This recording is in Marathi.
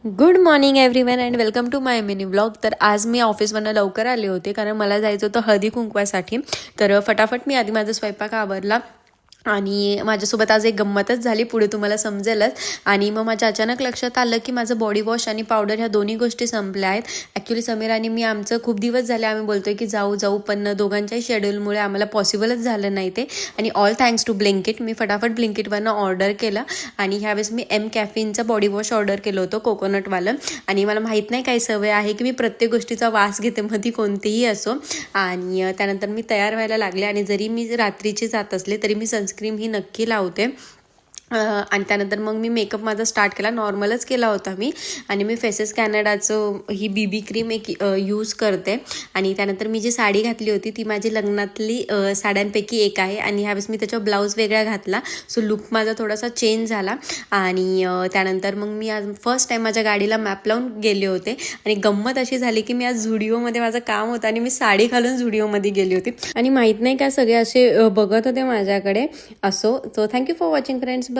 Good morning everyone and welcome to my mini vlog. तर आज मी ऑफिसवरनं लवकर आले होते कारण मला जायचं होतं हळदी कुंकवासाठी. तर फटाफट मी आधी माझा स्वयंपाक आवरला आणि माझ्यासोबत आज एक गंमतच झाली, पुढे तुम्हाला समजेलच. आणि मग माझ्या अचानक लक्षात आलं की माझं बॉडी वॉश आणि पावडर ह्या दोन्ही गोष्टी संपल्या आहेत. ॲक्च्युली समीर आणि मी आमचं खूप दिवस झाले आम्ही बोलतोय की जाऊ पण दोघांच्याही शेड्यूलमुळे आम्हाला पॉसिबलच झालं नाही ते. आणि ऑल थँक्स टू ब्लिंकिट. मी फटाफट ब्लिंकिटवरनं ऑर्डर केलं आणि ह्यावेळेस मी एम कॅफीनचं बॉडी वॉश ऑर्डर केलं होतं कोकोनटवालं. आणि मला माहीत नाही काही सवय आहे की मी प्रत्येक गोष्टीचा वास घेते, मग ती कोणतीही असो. आणि त्यानंतर मी तयार व्हायला लागले आणि जरी मी रात्रीची जात असले तरी मी सनस्क्रीन ही नक्की लावते. आणि त्यानंतर मग मी मेकअप माझा स्टार्ट केला, नॉर्मलच केला होता मी. आणि मी फेसेस कॅनडाचं ही बीबी क्रीम एक यूज करते. आणि त्यानंतर मी जी साडी घातली होती ती माझी लग्नातली साड्यांपैकी एक आहे आणि ह्यावेळेस मी त्याच्यावर ब्लाऊज वेगळा घातला, सो लुक माझा थोडासा चेंज झाला. आणि त्यानंतर मग मी आज फर्स्ट टाईम माझ्या गाडीला मॅप लावून गेले होते. आणि गंमत अशी झाली की मी आज झुडिओमध्ये माझं काम होतं आणि मी साडी घालून झुडिओमध्ये गेली होती. आणि माहीत नाही का सगळे असे बघत होते माझ्याकडे. असो, so thank you for watching friends.